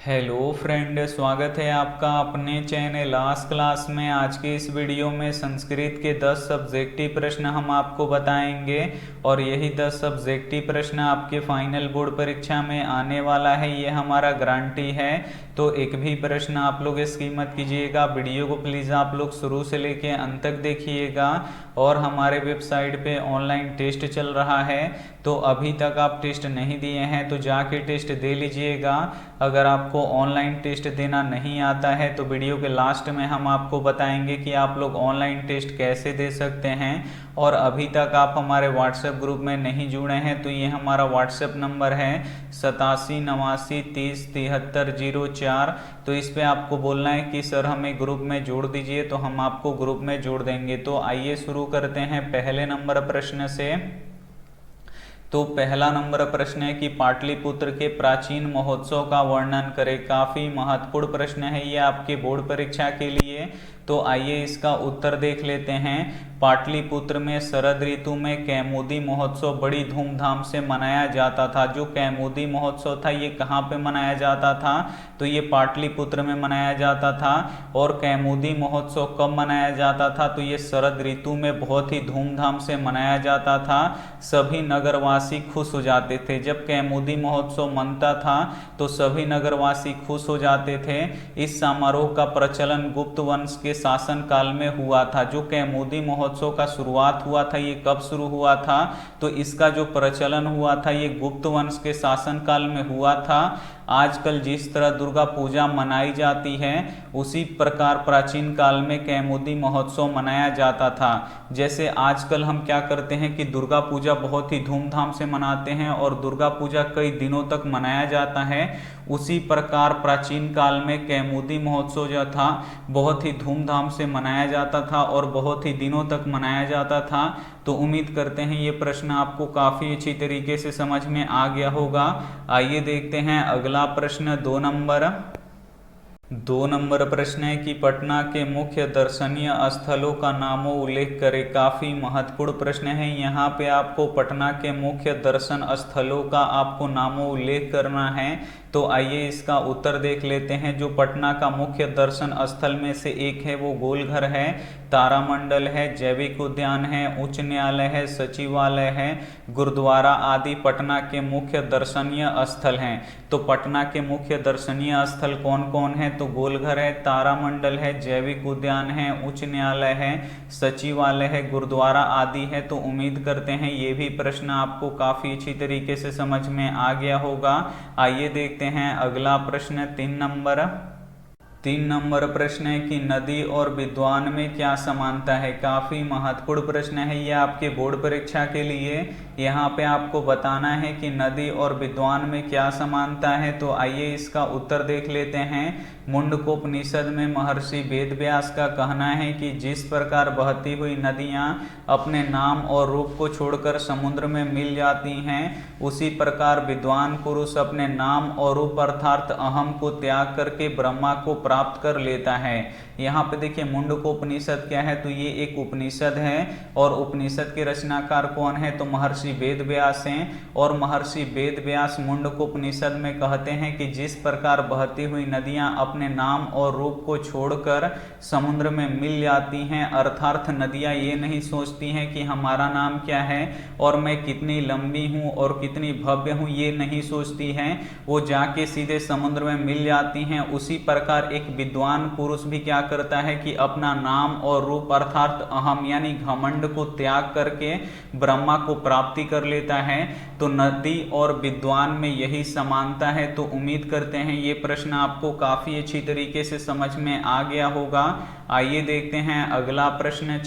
Hello friend, स्वागत है आपका अपने चैनल लास्ट क्लास में। आज के इस वीडियो में संस्कृत के 10 सब्जेक्टिव प्रश्न हम आपको बताएंगे और यही 10 सब्जेक्टिव प्रश्न आपके फाइनल बोर्ड परीक्षा में आने वाला है, ये हमारा गारंटी है। तो एक भी प्रश्न आप लोग इसकी मत कीजिएगा। वीडियो को प्लीज़ आप लोग शुरू से लेके अंत तक देखिएगा। और हमारे वेबसाइट पे ऑनलाइन टेस्ट चल रहा है, तो अभी तक आप टेस्ट नहीं दिए हैं तो जाके टेस्ट दे लीजिएगा। अगर आपको ऑनलाइन टेस्ट देना नहीं आता है तो वीडियो के लास्ट में हम आपको बताएंगे कि आप लोग ऑनलाइन टेस्ट कैसे दे सकते हैं। और अभी तक आप हमारे व्हाट्सएप ग्रुप में नहीं जुड़े हैं तो ये हमारा व्हाट्सएप नंबर है 8789307304। तो इस पे आपको बोलना है कि सर हमें ग्रुप में जोड़ दीजिए, तो हम आपको ग्रुप में जोड़ देंगे। तो आइए शुरू करते हैं पहले नंबर प्रश्न से। तो पहला नंबर प्रश्न है कि पाटलिपुत्र के प्राचीन महोत्सव का वर्णन करें। काफी महत्वपूर्ण प्रश्न है ये आपके बोर्ड परीक्षा के लिए। तो आइए इसका उत्तर देख लेते हैं। पाटलिपुत्र में शरद ऋतु में कैमुदी महोत्सव बड़ी धूमधाम से मनाया जाता था। जो कैमुदी महोत्सव था ये कहाँ पे मनाया जाता था? तो ये पाटलिपुत्र में मनाया जाता था। और कैमुदी महोत्सव कब मनाया जाता था? तो ये शरद ऋतु में बहुत ही धूमधाम से मनाया जाता था। सभी नगरवासी खुश हो जाते थे। जब कैमुदी महोत्सव मनता था तो सभी नगरवासी खुश हो जाते थे। इस समारोह का प्रचलन गुप्त वंश के शासन काल में हुआ था। जो कैमुदी महोत्सव का शुरुआत हुआ था ये कब शुरू हुआ था? तो इसका जो प्रचलन हुआ था ये गुप्त वंश के शासन काल में हुआ था। आजकल जिस तरह दुर्गा पूजा मनाई जाती है उसी प्रकार प्राचीन काल में कैमुदी महोत्सव मनाया जाता था। जैसे आजकल हम क्या करते हैं कि दुर्गा पूजा बहुत ही धूमधाम से मनाते हैं और दुर्गा पूजा कई दिनों तक मनाया जाता है, उसी प्रकार प्राचीन काल में कैमुदी महोत्सव जो था बहुत ही धूमधाम से मनाया जाता था और बहुत ही दिनों तक मनाया जाता था। तो उम्मीद करते हैं ये प्रश्न आपको काफ़ी अच्छी तरीके से समझ में आ गया होगा। आइए देखते हैं अगला प्रश्न। 2 नंबर प्रश्न है कि पटना के मुख्य दर्शनीय स्थलों का नामों उल्लेख करें। काफ़ी महत्वपूर्ण प्रश्न है। यहाँ पे आपको पटना के मुख्य दर्शन स्थलों का आपको नामों उल्लेख करना है। तो आइए इसका उत्तर देख लेते हैं। जो पटना का मुख्य दर्शन स्थल में से एक है वो गोलघर है, तारामंडल है, जैविक उद्यान है, उच्च न्यायालय है, सचिवालय है, गुरुद्वारा आदि पटना के मुख्य दर्शनीय स्थल हैं। तो पटना के मुख्य दर्शनीय स्थल कौन कौन है? तो गोलघर है, तारामंडल है, जैविक उद्यान है, उच्च न्यायालय है, सचिवालय है, गुरुद्वारा आदि है। तो उम्मीद करते हैं ये भी प्रश्न आपको काफ़ी अच्छी तरीके से समझ में आ गया होगा। आइए देखते हैं अगला प्रश्न। 3 नंबर प्रश्न है कि नदी और विद्वान में क्या समानता है। काफ़ी महत्वपूर्ण प्रश्न है ये आपके बोर्ड परीक्षा के लिए। यहाँ पे आपको बताना है कि नदी और विद्वान में क्या समानता है। तो आइए इसका उत्तर देख लेते हैं। मुंडकोपनिषद में महर्षि वेदव्यास का कहना है कि जिस प्रकार बहती हुई नदियाँ अपने नाम और रूप को छोड़कर समुद्र में मिल जाती हैं, उसी प्रकार विद्वान पुरुष अपने नाम और रूप अर्थात अहम को त्याग करके ब्रह्मा को प्राप्त कर लेता है। यहाँ पे देखिए मुंडकोपनिषद क्या है? तो ये एक उपनिषद है और उपनिषद के रचनाकार कौन है? तो महर्षि वेदव्यास हैं। और महर्षि वेदव्यास मुंडकोपनिषद में कहते हैं कि जिस प्रकार बहती हुई नदियाँ अपने नाम और रूप को छोड़कर समुद्र में मिल जाती हैं, अर्थात नदियाँ ये नहीं सोचती हैं कि हमारा नाम क्या है और मैं कितनी लंबी हूँ और कितनी भव्य हूँ, ये नहीं सोचती हैं, वो जाके सीधे समुद्र में मिल जाती हैं। उसी प्रकार एक विद्वान पुरुष भी क्या करता है कि अपना नाम और रूप अर्थात अहम यानी घमंड को त्याग करके ब्रह्मा को प्राप्ति कर लेता है। तो नदी और विद्वान में यही समानता है। तो उम्मीद करते हैं ये प्रश्न आपको काफी अच्छी तरीके से समझ में आ गया होगा। आइए देखते हैं अगला प्रश्न।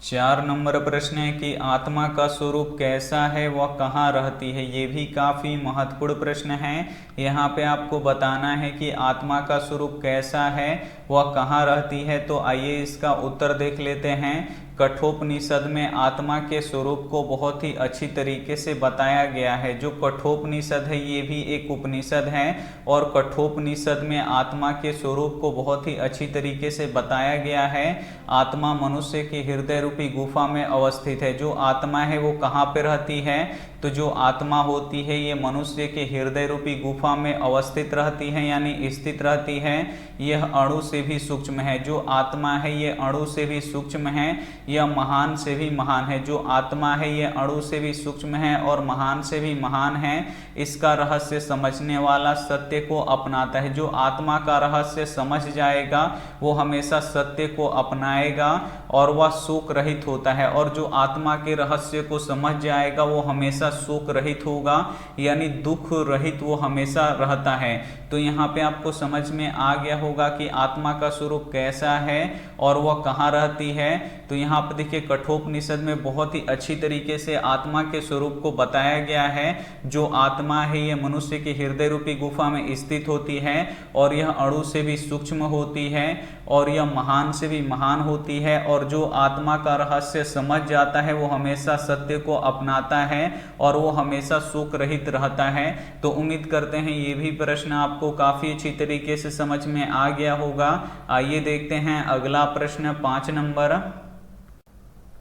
4 नंबर प्रश्न है कि आत्मा का स्वरूप कैसा है, वह कहाँ रहती है। ये भी काफ़ी महत्वपूर्ण प्रश्न है। यहाँ पे आपको बताना है कि आत्मा का स्वरूप कैसा है, वह कहाँ रहती है। तो आइए इसका उत्तर देख लेते हैं। कठोपनिषद में आत्मा के स्वरूप को बहुत ही अच्छी तरीके से बताया गया है। जो कठोपनिषद है ये भी एक उपनिषद है और कठोपनिषद में आत्मा के स्वरूप को बहुत ही अच्छी तरीके से बताया गया है। आत्मा मनुष्य के हृदय रूपी गुफा में अवस्थित है। जो आत्मा है वो कहाँ पे रहती है? तो जो आत्मा होती है ये मनुष्य के हृदय रूपी गुफा में अवस्थित रहती है, यानी स्थित रहती है। यह अणु से भी सूक्ष्म है। जो आत्मा है ये अणु से भी सूक्ष्म है, यह महान से भी महान है। जो आत्मा है ये अणु से भी सूक्ष्म है और महान से भी महान है। इसका रहस्य समझने वाला सत्य को अपनाता है। जो आत्मा का रहस्य समझ जाएगा वो हमेशा सत्य को अपनाएगा और वह शोक रहित होता है। और जो आत्मा के रहस्य को समझ जाएगा वो हमेशा शोक रहित होगा, यानी दुख रहित वो हमेशा रहता है। तो यहाँ पे आपको समझ में आ गया होगा कि आत्मा का स्वरूप कैसा है और वह कहाँ रहती है। तो यहाँ पर देखिए कठोपनिषद में बहुत ही अच्छी तरीके से आत्मा के स्वरूप को बताया गया है। जो आत्मा है ये मनुष्य के हृदय रूपी गुफा में स्थित होती है और यह अणु से भी सूक्ष्म होती है और यह महान से भी महान होती है। और जो आत्मा का रहस्य समझ जाता है वो हमेशा सत्य को अपनाता है और वो हमेशा शोक रहित रहता है। तो उम्मीद करते हैं ये भी प्रश्न आपको काफी अच्छी तरीके से समझ में आ गया होगा। आइए देखते हैं अगला प्रश्न 5 नंबर।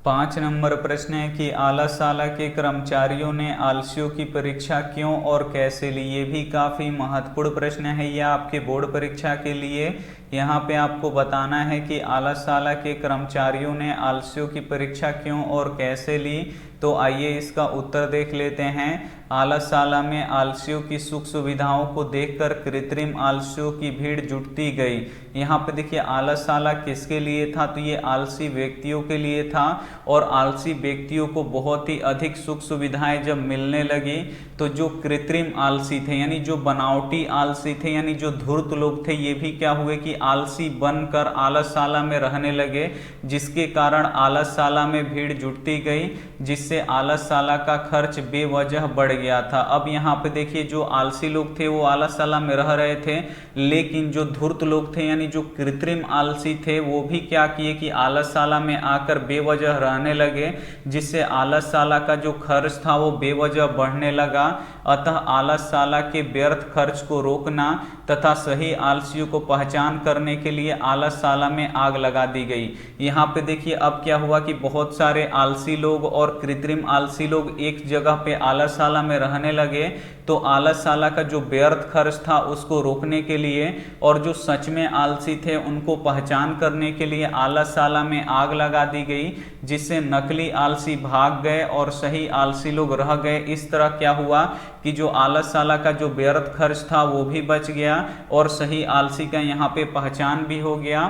5 नंबर प्रश्न है कि आलसशाला के कर्मचारियों ने आलसियों की परीक्षा क्यों और कैसे ली। ये भी काफ़ी महत्वपूर्ण प्रश्न है यह आपके बोर्ड परीक्षा के लिए। यहाँ पे आपको बताना है कि आलसशाला के कर्मचारियों ने आलसियों की परीक्षा क्यों और कैसे ली। तो आइए इसका उत्तर देख लेते हैं। आलसशाला में आलसियों की सुख सुविधाओं को देखकर कृत्रिम आलसियों की भीड़ जुटती गई। यहाँ पे देखिए आलसशाला किसके लिए था? तो ये आलसी व्यक्तियों के लिए था। और आलसी व्यक्तियों को बहुत ही अधिक सुख सुविधाएं जब मिलने लगी तो जो कृत्रिम आलसी थे यानी जो बनावटी आलसी थे यानी जो धूर्त लोग थे ये भी क्या हुए कि आलसी बनकर आलसशाला में रहने लगे, जिसके कारण आलसशाला में भीड़ जुटती गई, जिससे आलसशाला का खर्च बेवजह बढ़ गया था। अब यहाँ पे देखिए जो आलसी लोग थे वो आलसशाला में रह रहे थे, लेकिन जो धूर्त लोग थे यानी जो कृत्रिम आलसी थे वो भी क्या किए कि आलसशाला में आकर बेवजह रहने लगे, जिससे आलसशाला का जो खर्च था वो बेवजह बढ़ने लगा। अतः आलसशाला के व्यर्थ खर्च को रोकना तथा सही आलसियों को पहचान करने के लिए आलसशाला में आग लगा दी गई। यहाँ पे देखिए अब क्या हुआ कि बहुत सारे आलसी लोग और कृत्रिम आलसी लोग एक जगह पे आलसशाला में रहने लगे। तो आलसशाला का जो व्यर्थ खर्च था उसको रोकने के लिए और जो सच में आलसी थे उनको पहचान करने के लिए आलसशाला में आग लगा दी गई, जिससे नकली आलसी भाग गए और सही आलसी लोग रह गए। इस तरह क्या हुआ कि जो आलसशाला का जो व्यर्थ खर्च था वो भी बच गया और सही आलसी का यहाँ पे पहचान भी हो गया।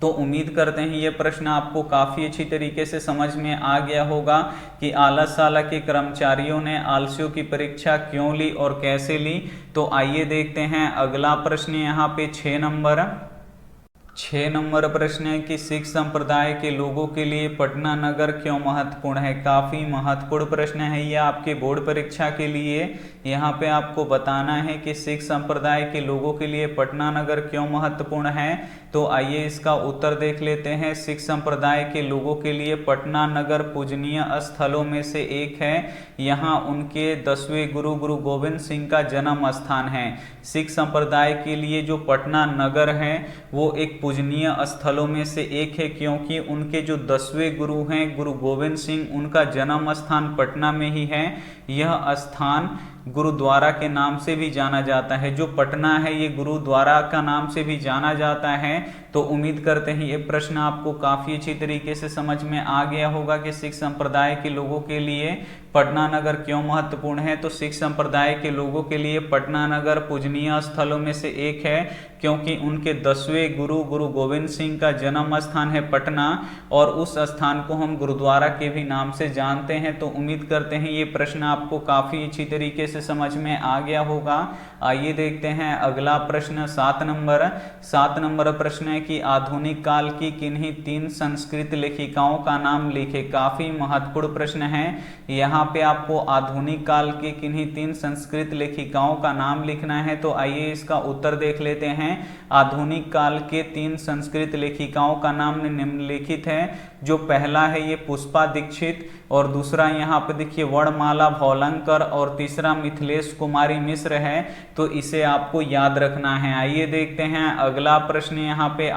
तो उम्मीद करते हैं ये प्रश्न आपको काफ़ी अच्छी तरीके से समझ में आ गया होगा कि आलसशाला के कर्मचारियों ने आलसियों की परीक्षा क्यों ली और कैसे ली। तो आइए देखते हैं अगला प्रश्न यहाँ पे 6 नंबर। 6 नंबर प्रश्न है कि सिख संप्रदाय के लोगों के लिए पटना नगर क्यों महत्वपूर्ण है। काफ़ी महत्वपूर्ण प्रश्न है यह आपके बोर्ड परीक्षा के लिए। यहाँ पे आपको बताना है कि सिख संप्रदाय के लोगों के लिए पटना नगर क्यों महत्वपूर्ण है। तो आइए इसका उत्तर देख लेते हैं। सिख संप्रदाय के लोगों के लिए पटना नगर पूजनीय स्थलों में से एक है। यहाँ उनके 10वें गुरु गुरु गोविंद सिंह का जन्म स्थान है। सिख संप्रदाय के लिए जो पटना नगर है वो एक पूजनीय स्थलों में से एक है, क्योंकि उनके जो 10वें गुरु हैं गुरु गोविंद सिंह उनका जन्म स्थान पटना में ही है। यह स्थान गुरुद्वारा के नाम से भी जाना जाता है। जो पटना है ये गुरुद्वारा का नाम से भी जाना जाता है। तो उम्मीद करते हैं ये प्रश्न आपको काफ़ी अच्छी तरीके से समझ में आ गया होगा कि सिख संप्रदाय के लोगों के लिए पटना नगर क्यों महत्वपूर्ण है। तो सिख संप्रदाय के लोगों के लिए पटना नगर पूजनीय स्थलों में से एक है, क्योंकि उनके 10वें गुरु गुरु गोविंद सिंह का जन्म स्थान है पटना और उस स्थान को हम गुरुद्वारा के भी नाम से जानते हैं। तो उम्मीद करते हैं ये प्रश्न आपको काफ़ी अच्छी तरीके से से समझ में आ गया होगा। आइए देखते हैं अगला प्रश्न 7 नंबर प्रश्न है कि आधुनिक काल की किन्हीं 3 संस्कृत लेखिकाओं का नाम लिखे। काफी महत्वपूर्ण प्रश्न है। यहाँ पे आपको आधुनिक काल की किन्हीं 3 संस्कृत लेखिकाओं का नाम लिखना है। तो आइए इसका उत्तर देख लेते हैं। आधुनिक काल के 3 संस्कृत लेखिकाओं का नाम निम्नलिखित है। जो पहला है ये पुष्पा दीक्षित, और दूसरा यहाँ पे देखिए वर्णमाला भौलंकर, और तीसरा मिथिलेश कुमारी मिश्र है। तो इसे आपको याद रखना है। आइए देखते हैं अगला प्रश्न यहाँ पे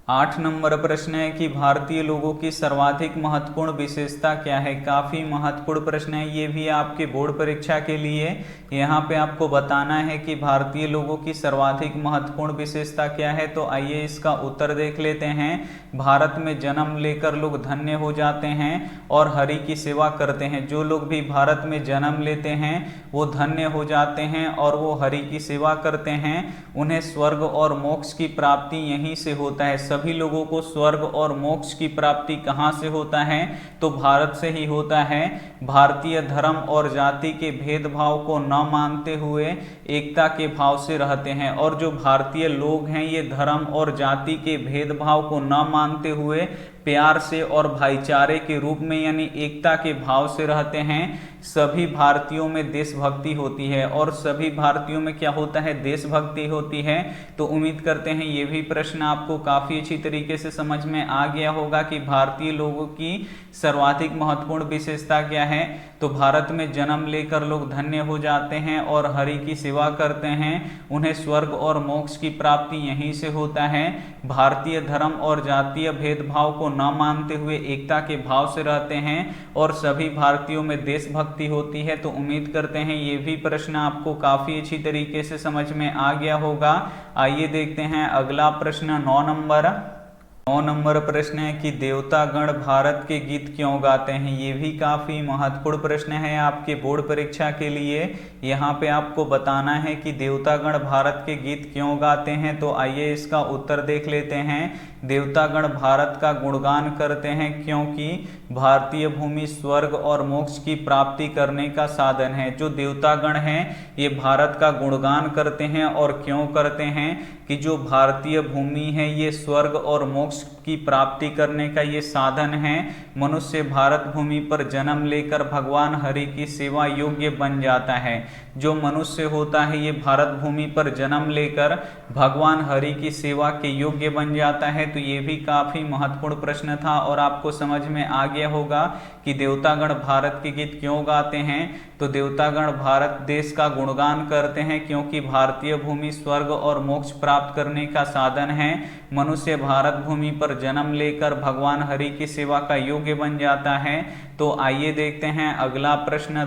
8 नंबर प्रश्न है कि भारतीय लोगों की सर्वाधिक महत्वपूर्ण विशेषता क्या है। काफी महत्वपूर्ण प्रश्न है ये भी आपके बोर्ड परीक्षा के लिए। यहाँ पे आपको बताना है कि भारतीय लोगों की सर्वाधिक महत्वपूर्ण विशेषता क्या है। तो आइए इसका उत्तर देख लेते हैं। भारत में जन्म लेकर लोग धन्य हो जाते हैं और हरि की सेवा करते हैं। जो लोग भी भारत में जन्म लेते हैं वो धन्य हो जाते हैं और वो हरि की सेवा करते हैं। उन्हें स्वर्ग और मोक्ष की प्राप्ति यहीं से होता है। सभी लोगों को स्वर्ग और मोक्ष की प्राप्ति कहाँ से होता है, तो भारत से ही होता है। भारतीय धर्म और जाति के भेदभाव को न मानते हुए एकता के भाव से रहते हैं। और जो भारतीय लोग हैं ये धर्म और जाति के भेदभाव को न मानते हुए प्यार से और भाईचारे के रूप में यानी एकता के भाव से रहते हैं। सभी भारतीयों में देशभक्ति होती है, और सभी भारतीयों में क्या होता है, देशभक्ति होती है। तो उम्मीद करते हैं ये भी प्रश्न आपको काफी अच्छी तरीके से समझ में आ गया होगा कि भारतीय लोगों की सर्वाधिक महत्वपूर्ण विशेषता क्या है। तो भारत में जन्म लेकर लोग धन्य हो जाते हैं और हरि की सेवा करते हैं। उन्हें स्वर्ग और मोक्ष की प्राप्ति यहीं से होता है। भारतीय धर्म और जातीय भेदभाव को न मानते हुए एकता के भाव से रहते हैं, और सभी भारतीयों में देशभक्ति होती है। तो उम्मीद करते हैं ये भी प्रश्न आपको काफी अच्छी तरीके से समझ में आ गया होगा। आइए देखते हैं अगला प्रश्न 9 नंबर प्रश्न है कि देवतागण भारत के गीत क्यों गाते हैं। ये भी काफी महत्वपूर्ण प्रश्न है आपके बोर्ड परीक्षा के लिए। यहाँ पे आपको बताना है कि देवतागण भारत के गीत क्यों गाते हैं। तो आइए इसका उत्तर देख लेते हैं। देवतागण भारत का गुणगान करते हैं क्योंकि भारतीय भूमि स्वर्ग और मोक्ष की प्राप्ति करने का साधन है। जो देवतागण हैं ये भारत का गुणगान करते हैं, और क्यों करते हैं कि जो भारतीय भूमि है ये स्वर्ग और मोक्ष की प्राप्ति करने का ये साधन है। मनुष्य भारत भूमि पर जन्म लेकर भगवान हरि की सेवा योग्य बन जाता है। जो मनुष्य होता है ये भारत भूमि पर जन्म लेकर भगवान हरि की सेवा के योग्य बन जाता है। तो ये भी काफी महत्वपूर्ण प्रश्न था, और आपको समझ में आ गया होगा कि देवतागण भारत के गीत क्यों गाते हैं। तो देवतागण भारत देश का गुणगान करते हैं क्योंकि भारतीय भूमि स्वर्ग और मोक्ष प्राप्त करने का साधन है। मनुष्य भारत भूमि पर जन्म लेकर भगवान हरि की सेवा का योग्य बन जाता है। तो आइए देखते हैं अगला प्रश्न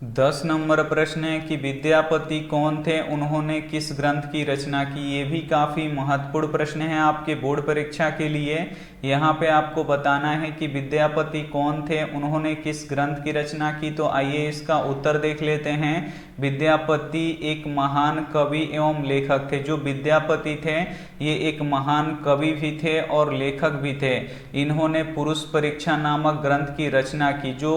10 नंबर प्रश्न है कि विद्यापति कौन थे, उन्होंने किस ग्रंथ की रचना की। ये भी काफी महत्वपूर्ण प्रश्न है आपके बोर्ड परीक्षा के लिए। यहाँ पे आपको बताना है कि विद्यापति कौन थे, उन्होंने किस ग्रंथ की रचना की। तो आइए इसका उत्तर देख लेते हैं। विद्यापति एक महान कवि एवं लेखक थे। जो विद्यापति थे ये एक महान कवि भी थे और लेखक भी थे। इन्होंने पुरुष परीक्षा नामक ग्रंथ की रचना की। जो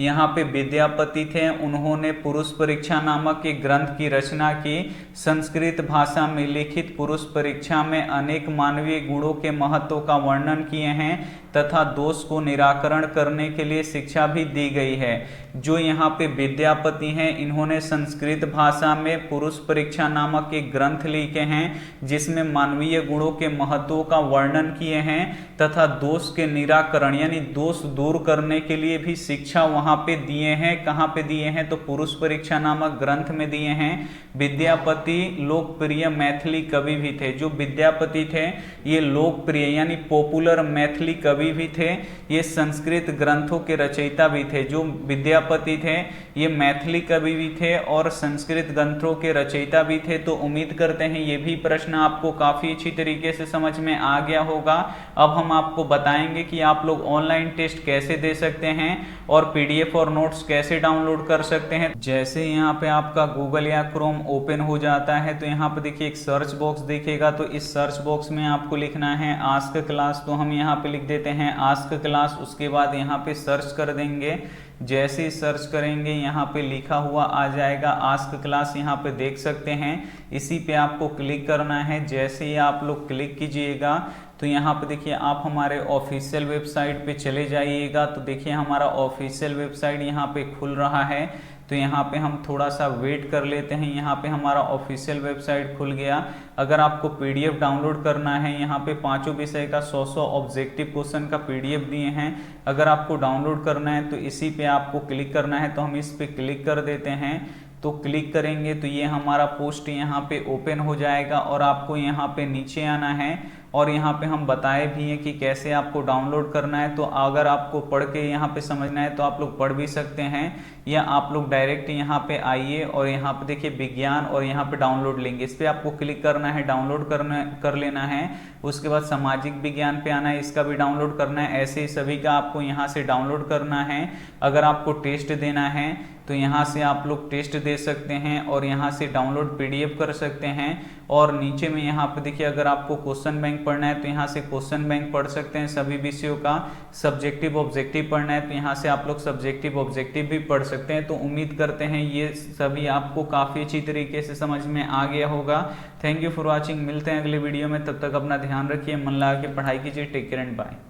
यहाँ पे विद्यापति थे उन्होंने पुरुष परीक्षा नामक एक ग्रंथ की रचना की। संस्कृत भाषा में लिखित पुरुष परीक्षा में अनेक मानवीय गुणों के महत्व का वर्णन किए हैं तथा दोष को निराकरण करने के लिए शिक्षा भी दी गई है। जो यहाँ पे विद्यापति हैं इन्होंने संस्कृत भाषा में पुरुष परीक्षा नामक एक ग्रंथ लिखे हैं जिसमें मानवीय गुणों के महत्व का वर्णन किए हैं तथा दोष के निराकरण यानी दोष दूर करने के लिए भी शिक्षा वहां पे दिए हैं। कहाँ पे दिए हैं, तो पुरुष परीक्षा नामक ग्रंथ में दिए हैं। विद्यापति लोकप्रिय मैथिली कवि भी थे। जो विद्यापति थे ये लोकप्रिय यानी पॉपुलर मैथिली कवि भी थे। ये संस्कृत ग्रंथों के रचयिता भी थे। जो विद्यापति थे ये मैथिली कवि भी थे और संस्कृत ग्रंथों के रचयिता भी थे। तो उम्मीद करते हैं ये भी प्रश्न आपको काफी अच्छी तरीके से समझ में आ गया होगा। अब हम आपको बताएंगे कि आप लोग ऑनलाइन टेस्ट कैसे दे सकते हैं और पीडीएफ और नोट्स कैसे डाउनलोड कर सकते हैं। जैसे यहाँ पे आपका गूगल या क्रोम ओपन हो जाता है तो यहाँ पे देखिए एक सर्च बॉक्स दिखेगा। तो इस सर्च बॉक्स में आपको लिखना है आस्क क्लास। तो हम यहाँ पे लिख देते हैं आस्क क्लास, उसके बाद यहाँ पे सर्च कर देंगे। जैसे ही सर्च करेंगे यहाँ पे लिखा हुआ आ जाएगा आस्क क्लास, यहाँ पे देख सकते हैं, इसी पे आपको क्लिक करना है। जैसे ही आप लोग क्लिक कीजिएगा तो यहाँ पे देखिए आप हमारे ऑफिशियल वेबसाइट पे चले जाइएगा। तो देखिए हमारा ऑफिशियल वेबसाइट यहाँ पे खुल रहा है। तो यहाँ पे हम थोड़ा सा वेट कर लेते हैं। यहाँ पे हमारा ऑफिशियल वेबसाइट खुल गया। अगर आपको पीडीएफ डाउनलोड करना है, यहाँ पे पांचों विषय का 100 ऑब्जेक्टिव क्वेश्चन का पीडीएफ दिए हैं। अगर आपको डाउनलोड करना है तो इसी पे आपको क्लिक करना है। तो हम इस पे क्लिक कर देते हैं। तो क्लिक करेंगे तो ये हमारा पोस्ट यहाँ पे ओपन हो जाएगा और आपको यहाँ पे नीचे आना है और यहाँ पे हम बताए भी हैं कि कैसे आपको डाउनलोड करना है। तो अगर आपको पढ़ के यहाँ पे समझना है तो आप लोग पढ़ भी सकते हैं, या आप लोग डायरेक्ट यहाँ पे आइए और यहाँ पे देखिए विज्ञान और यहाँ पे डाउनलोड लिंक, इस पे आपको क्लिक करना है, डाउनलोड कर लेना है। उसके बाद सामाजिक विज्ञान पे आना है, इसका भी डाउनलोड करना है। ऐसे ही सभी का आपको यहाँ से डाउनलोड करना है। अगर आपको टेस्ट देना है तो यहाँ से आप लोग टेस्ट दे सकते हैं और यहाँ से डाउनलोड पीडीएफ कर सकते हैं। और नीचे में यहाँ पे देखिए अगर आपको क्वेश्चन बैंक पढ़ना है तो यहाँ से क्वेश्चन बैंक पढ़ सकते हैं सभी विषयों का। सब्जेक्टिव ऑब्जेक्टिव पढ़ना है तो यहाँ से आप लोग सब्जेक्टिव ऑब्जेक्टिव भी पढ़ सकते हैं। तो उम्मीद करते हैं ये सभी आपको काफ़ी अच्छी तरीके से समझ में आ गया होगा। Thank you for watching. मिलते हैं अगले वीडियो में, तब तक अपना ध्यान रखिए, मन लगा के पढ़ाई कीजिए। Take care and bye.